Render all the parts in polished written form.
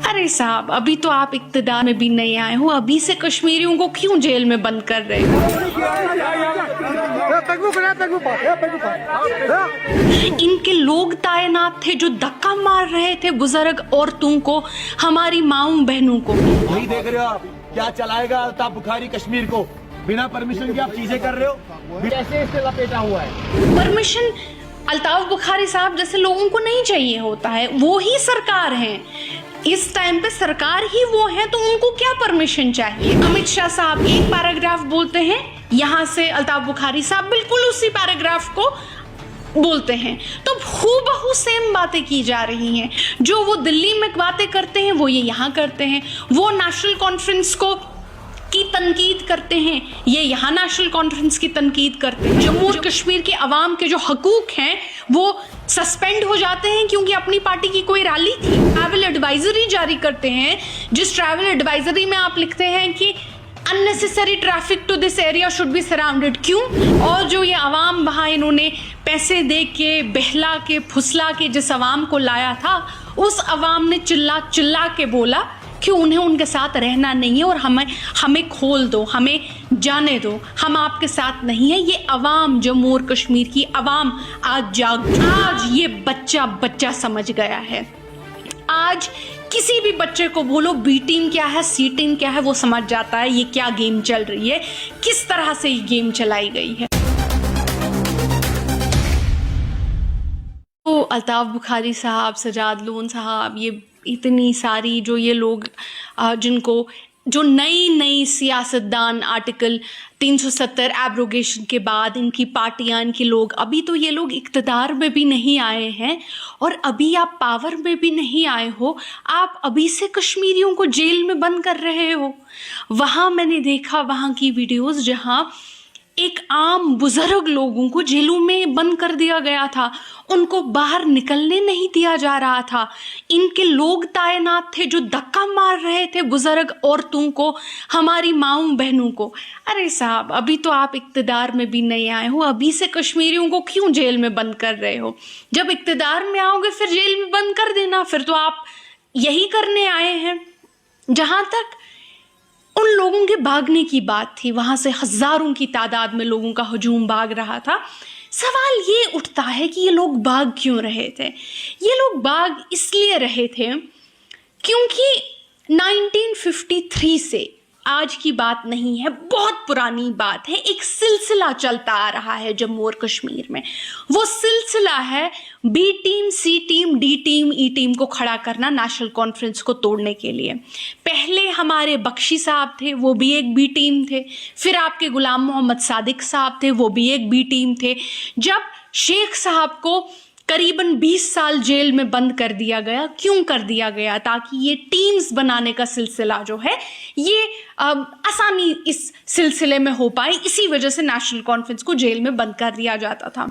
अरे साहब, अभी तो आप इक्तदार में भी नहीं आए हो, अभी से कश्मीरियों को क्यों जेल में बंद कर रहे हो? इनके लोग तैनात थे जो धक्का मार रहे थे बुजुर्ग औरतों को, हमारी माओं बहनों को। वही देख रहे हो आप, क्या चलाएगा अल्ताफ बुखारी कश्मीर को? बिना परमिशन के आप चीजें कर रहे हो, कैसे इससे लपेटा हुआ है? परमिशन अल्ताफ बुखारी साहब जैसे लोगों को नहीं चाहिए होता है, वो ही सरकार है इस टाइम पे, सरकार ही वो है, तो उनको क्या परमिशन चाहिए? अमित शाह साहब एक पैराग्राफ बोलते हैं, यहाँ से अल्ताफ बुखारी साहब बिल्कुल उसी पैराग्राफ को बोलते हैं, तो हूबहू सेम बातें की जा रही हैं। जो वो दिल्ली में बातें करते हैं वो ये यहाँ करते हैं, वो नेशनल कॉन्फ्रेंस को की तनकीद करते हैं, ये यहाँ नेशनल कॉन्फ्रेंस की तनकीद करते हैं। जम्मू और कश्मीर के अवाम के जो हकूक हैं वो सस्पेंड हो जाते हैं क्योंकि अपनी पार्टी की कोई रैली थी। ट्रैवल एडवाइजरी जारी करते हैं, जिस ट्रैवल एडवाइजरी में आप लिखते हैं कि unnecessary traffic to this area should be surrounded. क्यों? और जो ये अवाम वहाँ इन्होंने पैसे दे के, बहला के, फुसला के जिस अवाम को लाया था, उस अवाम ने चिल्ला चिल्ला के बोला कि उन्हें उनके साथ रहना नहीं है और हमें खोल दो, हमें जाने दो, हम आपके साथ नहीं है। ये अवाम, जम्मू और कश्मीर की अवाम आज ये बच्चा समझ गया है। आज किसी भी बच्चे को बोलो बी टीम क्या है, सी टीम क्या है, वो समझ जाता है ये क्या गेम चल रही है, किस तरह से ये गेम चलाई गई है। तो अल्ताफ बुखारी साहब, सजाद लोन साहब, ये इतनी सारी जो ये लोग जिनको जो नई सियासतदान आर्टिकल 370 एब्रोगेशन के बाद इनकी पार्टियां, इनके लोग, अभी तो ये लोग इक़्तिदार में भी नहीं आए हैं और अभी आप पावर में भी नहीं आए हो, आप अभी से कश्मीरियों को जेल में बंद कर रहे हो। वहाँ मैंने देखा वहाँ की वीडियोस जहाँ एक आम बुजुर्ग लोगों को जेलों में बंद कर दिया गया था, उनको बाहर निकलने नहीं दिया जा रहा था। इनके लोग तैनात थे जो धक्का मार रहे थे बुजुर्ग औरतों को, हमारी माओं बहनों को। अरे साहब, अभी तो आप इक़्तिदार में भी नहीं आए हो, अभी से कश्मीरियों को क्यों जेल में बंद कर रहे हो? जब इक़्तिदार में आओगे फिर जेल में बंद कर देना, फिर तो आप यही करने आए हैं। जहाँ तक उन लोगों के भागने की बात थी, वहां से हजारों की तादाद में लोगों का हजूम भाग रहा था। सवाल ये उठता है कि ये लोग भाग क्यों रहे थे? ये लोग भाग इसलिए रहे थे क्योंकि 1953 से आज की बात नहीं है, बहुत पुरानी बात है, एक सिलसिला चलता आ रहा है जम्मू और कश्मीर में। वो सिलसिला है बी टीम, सी टीम, डी टीम, ई टीम को खड़ा करना नेशनल कॉन्फ्रेंस को तोड़ने के लिए। पहले हमारे बख्शी साहब थे, वो भी एक बी टीम थे। फिर आपके गुलाम मोहम्मद सादिक साहब थे, वो भी एक बी टीम थे। जब शेख साहब को करीबन 20 साल जेल में बंद कर दिया गया, क्यों कर दिया गया? ताकि ये टीम्स बनाने का सिलसिला जो है ये आसानी इस सिलसिले में हो पाए, इसी वजह से नेशनल कॉन्फ्रेंस को जेल में बंद कर दिया जाता था।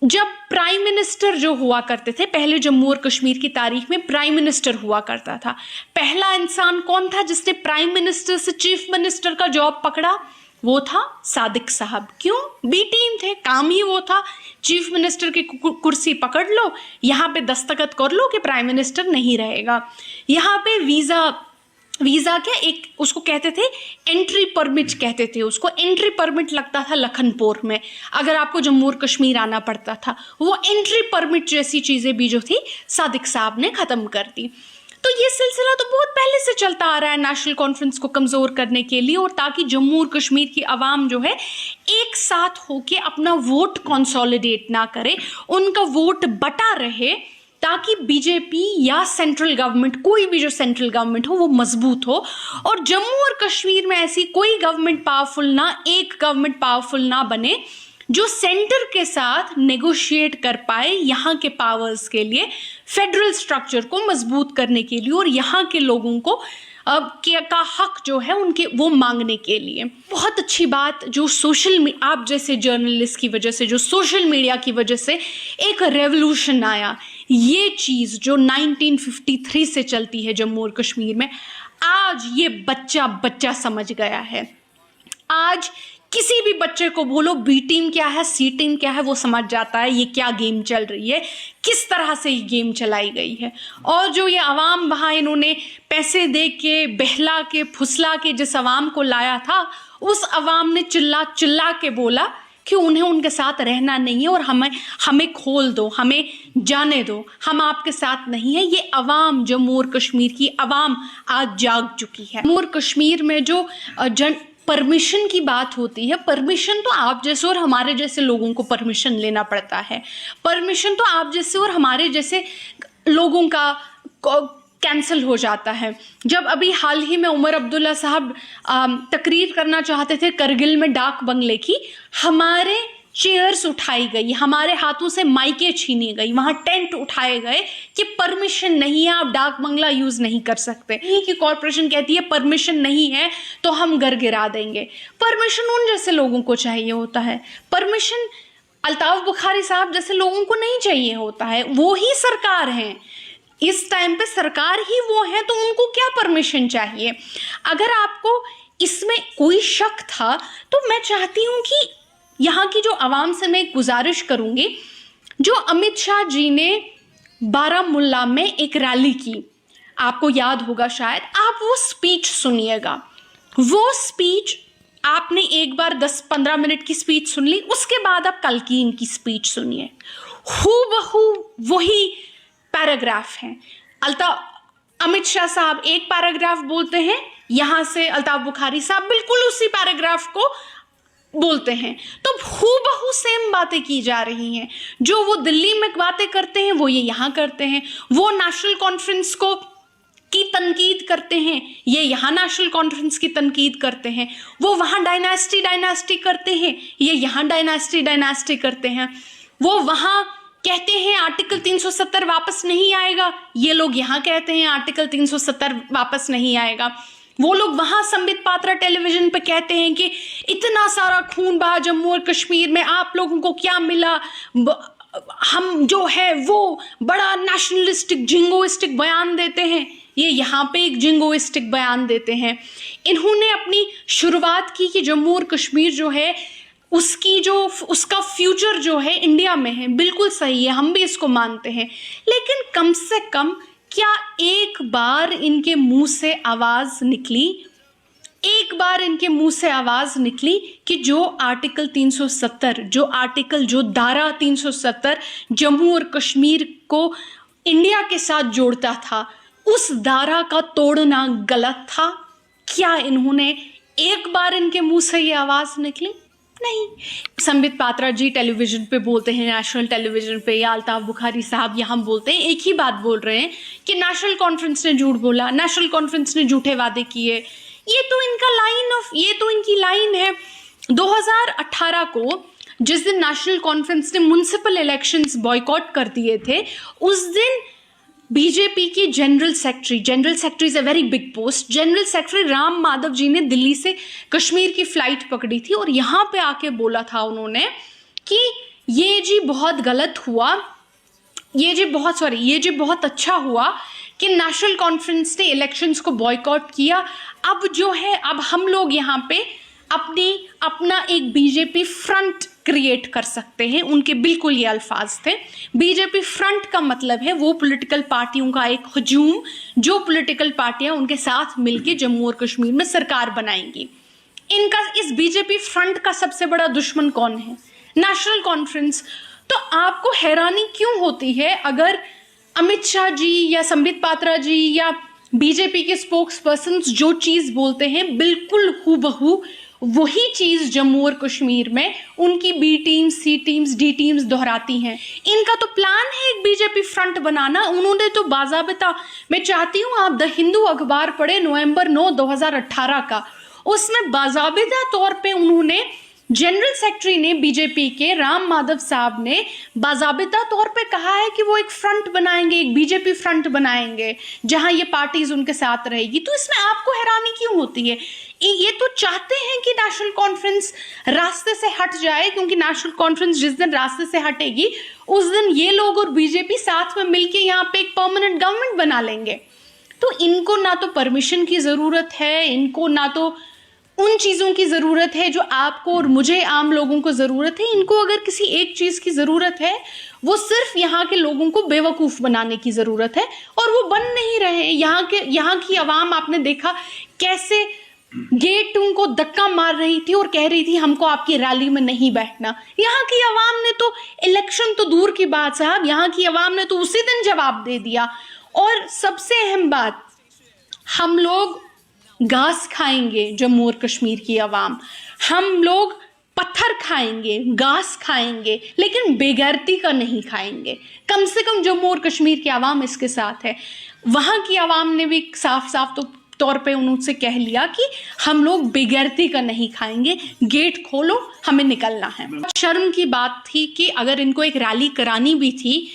जब प्राइम मिनिस्टर जो हुआ करते थे, पहले जम्मू और कश्मीर की तारीख में प्राइम मिनिस्टर हुआ करता था। पहला इंसान कौन था जिसने प्राइम मिनिस्टर से चीफ मिनिस्टर का जॉब पकड़ा? वो था सादिक साहब। क्यों? बी टीम थे, काम ही वो था, चीफ मिनिस्टर की कुर्सी पकड़ लो, यहाँ पे दस्तखत कर लो कि प्राइम मिनिस्टर नहीं रहेगा। यहाँ पे वीज़ा क्या, एक उसको कहते थे एंट्री परमिट, कहते थे उसको। एंट्री परमिट लगता था लखनपुर में, अगर आपको जम्मू और कश्मीर आना पड़ता था। वो एंट्री परमिट जैसी चीज़ें भी जो थी सादिक साहब ने ख़त्म कर दी। तो ये सिलसिला तो बहुत पहले से चलता आ रहा है नेशनल कॉन्फ्रेंस को कमज़ोर करने के लिए, और ताकि जम्मू और कश्मीर की आवाम जो है एक साथ होके अपना वोट कंसोलिडेट ना करे, उनका वोट बटा रहे, ताकि बीजेपी या सेंट्रल गवर्नमेंट, कोई भी जो सेंट्रल गवर्नमेंट हो, वो मजबूत हो। और जम्मू और कश्मीर में ऐसी कोई गवर्नमेंट पावरफुल ना, एक गवर्नमेंट पावरफुल ना बने जो सेंटर के साथ नेगोशिएट कर पाए यहाँ के पावर्स के लिए, फेडरल स्ट्रक्चर को मजबूत करने के लिए, और यहाँ के लोगों को का हक जो है उनके वो मांगने के लिए। बहुत अच्छी बात जो आप जैसे जर्नलिस्ट की वजह से, जो सोशल मीडिया की वजह से एक रेवोल्यूशन आया, ये चीज़ जो 1953 से चलती है जम्मू और कश्मीर में, आज ये बच्चा समझ गया है। आज किसी भी बच्चे को बोलो बी टीम क्या है, सी टीम क्या है, वो समझ जाता है ये क्या गेम चल रही है, किस तरह से ये गेम चलाई गई है। और जो ये अवाम वहाँ इन्होंने पैसे दे के, बहला के, फुसला के जिस अवाम को लाया था, उस अवाम ने चिल्ला चिल्ला के बोला कि उन्हें उनके साथ रहना नहीं है और हमें खोल दो, हमें जाने दो, हम आपके साथ नहीं है। ये अवाम, जम्मू और कश्मीर की अवाम आज जाग चुकी है। जम्मू और कश्मीर में जो परमिशन की बात होती है, परमिशन तो आप जैसे और हमारे जैसे लोगों को परमिशन लेना पड़ता है। परमिशन तो आप जैसे और हमारे जैसे लोगों का कैंसिल हो जाता है। जब अभी हाल ही में उमर अब्दुल्ला साहब तकरीर करना चाहते थे करगिल में डाक बंगले की, हमारे चेयर्स उठाई गई, हमारे हाथों से माइकें छीनी गई, वहां टेंट उठाए गए कि परमिशन नहीं है, आप डाक बंगला यूज नहीं कर सकते। कि कॉरपोरेशन कहती है परमिशन नहीं है तो हम घर गिरा देंगे। परमिशन उन जैसे लोगों को चाहिए होता है, परमिशन अल्ताफ बुखारी साहब जैसे लोगों को नहीं चाहिए होता है। वो ही सरकार हैं, इस टाइम पे सरकार ही वो है, तो उनको क्या परमिशन चाहिए। अगर आपको इसमें कोई शक था तो मैं चाहती हूं कि यहाँ की जो आवाम से मैं गुजारिश करूंगी, जो अमित शाह जी ने बारामुल्ला में एक रैली की, आपको याद होगा शायद, आप वो स्पीच सुनिएगा। वो स्पीच आपने एक बार 10-15 मिनट की स्पीच सुन ली, उसके बाद आप कल की इनकी स्पीच सुनिए। हूबहू वही पैराग्राफ हैं। अमित शाह साहब एक पैराग्राफ बोलते हैं, यहां से अल्ताफ बुखारी साहब बिल्कुल उसी पैराग्राफ को बोलते हैं। तो हूबहू सेम बातें की जा रही हैं। जो वो दिल्ली में बातें करते हैं वो ये यहाँ करते हैं। वो नेशनल कॉन्फ्रेंस की तनकीद करते हैं, ये यहाँ नेशनल कॉन्फ्रेंस की तनकीद करते हैं। वो वहाँ डायनास्टी करते हैं, ये यहाँ डायनास्टी करते हैं। वो वहाँ कहते हैं आर्टिकल 370 वापस नहीं आएगा, ये लोग यहाँ कहते हैं आर्टिकल 370 वापस नहीं आएगा। वो लोग वहां संबित पात्रा टेलीविजन पे कहते हैं कि इतना सारा खून बहा जम्मू और कश्मीर में, आप लोगों को क्या मिला, हम जो है वो बड़ा नेशनलिस्टिक जिंगोइस्टिक बयान देते हैं। ये यहाँ पे एक जिंगोइस्टिक बयान देते हैं। इन्होंने अपनी शुरुआत की कि जम्मू और कश्मीर जो है उसका फ्यूचर जो है इंडिया में है, बिल्कुल सही है, हम भी इसको मानते हैं। लेकिन कम से कम क्या एक बार इनके मुंह से आवाज निकली, एक बार इनके मुंह से आवाज निकली कि जो आर्टिकल 370, जो धारा 370 जम्मू और कश्मीर को इंडिया के साथ जोड़ता था, उस धारा का तोड़ना गलत था? क्या इन्होंने एक बार इनके मुंह से ये आवाज निकली? नहीं। संबित पात्रा जी टेलीविजन पे बोलते हैं, नेशनल टेलीविजन पे, या अल्ताफ बुखारी साहब यहाँ बोलते हैं, एक ही बात बोल रहे हैं कि नेशनल कॉन्फ्रेंस ने झूठ बोला, नेशनल कॉन्फ्रेंस ने झूठे वादे किए। ये तो इनकी लाइन है। 2018 को जिस दिन नेशनल कॉन्फ्रेंस ने म्युनिसिपल इलेक्शंस बॉयकॉट कर दिए थे, उस दिन बीजेपी की general secretary is a very big post, general secretary Ram Madhav ji ने दिल्ली से कश्मीर की फ्लाइट पकड़ी थी और यहाँ पे आके बोला था उन्होंने कि ये जी बहुत गलत हुआ, ये जी बहुत अच्छा हुआ कि नेशनल कॉन्फ्रेंस ने इलेक्शंस को बॉयकॉट किया। अब जो है, अब हम लोग यहाँ पे अपना एक बीजेपी फ्रंट क्रिएट कर सकते हैं। उनके बिल्कुल ये अल्फाज थे। बीजेपी फ्रंट का मतलब है वो पॉलिटिकल पार्टियों का एक हुजूम, जो पॉलिटिकल पार्टियां उनके साथ मिलकर जम्मू और कश्मीर में सरकार बनाएंगी। इस बीजेपी फ्रंट का सबसे बड़ा दुश्मन कौन है? National conference. तो आपको हैरानी क्यों होती है अगर अमित शाह जी या संबित पात्रा जी या बीजेपी के स्पोक्स पर्सन जो चीज बोलते हैं बिल्कुल हूबहू वही चीज जम्मू और कश्मीर में उनकी बी टीम्स, सी टीम्स, डी टीम्स दोहराती हैं। इनका तो प्लान है एक बीजेपी फ्रंट बनाना। उन्होंने तो बाज़ाबिता, मैं चाहती हूं आप द हिंदू अखबार पढ़े नवंबर 9, 2018 का, उसमें बाज़ाबिता तौर पे उन्होंने, जनरल सेक्रेटरी ने बीजेपी के राम माधव साहब ने बाज़ाबिता तौर पे कहा है कि वो एक फ्रंट बनाएंगे, एक बीजेपी फ्रंट बनाएंगे जहां ये पार्टीज उनके साथ रहेगी। तो इसमें आपको हैरानी क्यों होती है? ये तो चाहते हैं कि नेशनल कॉन्फ्रेंस रास्ते से हट जाए, क्योंकि नेशनल कॉन्फ्रेंस जिस दिन रास्ते से हटेगी उस दिन ये लोग और बीजेपी साथ में मिलके यहाँ पे एक परमानेंट गवर्नमेंट बना लेंगे। तो इनको ना तो परमिशन की जरूरत है, इनको ना तो उन चीज़ों की ज़रूरत है जो आपको और मुझे आम लोगों को ज़रूरत है। इनको अगर किसी एक चीज़ की ज़रूरत है, वो सिर्फ यहाँ के लोगों को बेवकूफ़ बनाने की ज़रूरत है, और वो बन नहीं रहे। यहाँ की आवाम आपने देखा कैसे गेट उनको धक्का मार रही थी और कह रही थी हमको आपकी रैली में नहीं बैठना। यहाँ की आवाम ने तो, इलेक्शन तो दूर की बात साहब, यहाँ की आवाम ने तो उसी दिन जवाब दे दिया। और सबसे अहम बात, हम लोग घास खाएंगे, जम्मू और कश्मीर की आवाम, हम लोग पत्थर खाएंगे, घास खाएंगे, लेकिन बेगैरती का नहीं खाएंगे। कम से कम जम्मू और कश्मीर की आवाम इसके साथ है। वहाँ की आवाम ने भी साफ साफ तो तौर पे उनसे कह लिया कि हम लोग बेगैरती का नहीं खाएंगे, गेट खोलो, हमें निकलना है। शर्म की बात थी कि अगर इनको एक रैली करानी भी थी,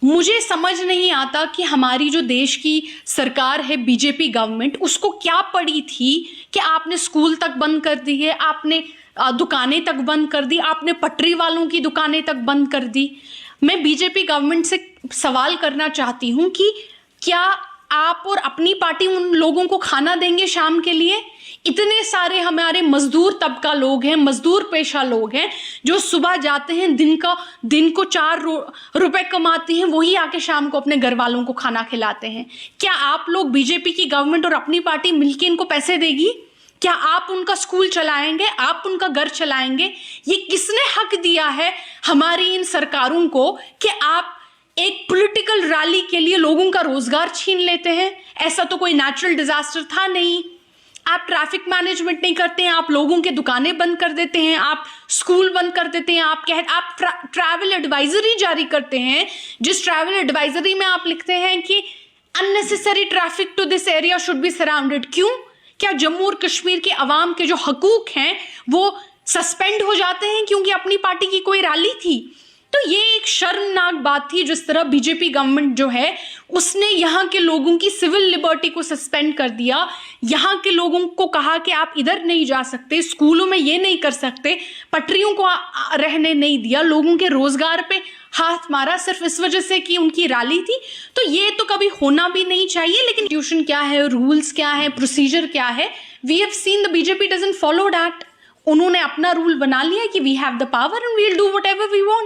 मुझे समझ नहीं आता कि हमारी जो देश की सरकार है, बीजेपी गवर्नमेंट, उसको क्या पड़ी थी कि आपने स्कूल तक बंद कर दी है, आपने दुकानें तक बंद कर दी, आपने पटरी वालों की दुकानें तक बंद कर दी। मैं बीजेपी गवर्नमेंट से सवाल करना चाहती हूँ कि क्या आप और अपनी पार्टी उन लोगों को खाना देंगे शाम के लिए? इतने सारे हमारे मजदूर तबका लोग हैं, मजदूर पेशा लोग हैं, जो सुबह जाते हैं, दिन को 4 रुपए कमाते हैं, वही आके शाम को अपने घर वालों को खाना खिलाते हैं। क्या आप लोग, बीजेपी की गवर्नमेंट और अपनी पार्टी मिलकर इनको पैसे देगी? क्या आप उनका स्कूल चलाएंगे? आप उनका घर चलाएंगे? ये किसने हक दिया है हमारी इन सरकारों को कि आप एक पॉलिटिकल रैली के लिए लोगों का रोजगार छीन लेते हैं? ऐसा तो कोई नेचुरल डिजास्टर था नहीं। आप ट्रैफिक मैनेजमेंट नहीं करते हैं, आप लोगों के दुकानें बंद कर देते हैं, आप स्कूल बंद कर देते हैं, आप ट्रैवल एडवाइजरी जारी करते हैं, जिस ट्रैवल एडवाइजरी में आप लिखते हैं कि unnecessary traffic to this area should be surrounded. क्यों? क्या जम्मू और कश्मीर के अवाम के जो हकूक हैं वो सस्पेंड हो जाते हैं क्योंकि अपनी पार्टी की कोई रैली थी? तो ये एक शर्मनाक बात थी जिस तरह बीजेपी गवर्नमेंट जो है उसने यहाँ के लोगों की सिविल लिबर्टी को सस्पेंड कर दिया। यहाँ के लोगों को कहा कि आप इधर नहीं जा सकते, स्कूलों में ये नहीं कर सकते, पटरियों को रहने नहीं दिया, लोगों के रोजगार पे हाथ मारा सिर्फ इस वजह से कि उनकी रैली थी। तो ये तो कभी होना भी नहीं चाहिए। लेकिन ट्यूशन क्या है, रूल्स क्या है, प्रोसीजर क्या है, we have seen the BJP doesn't follow that. उन्होंने अपना रूल बना लिया कि we have the power and we will do whatever we want.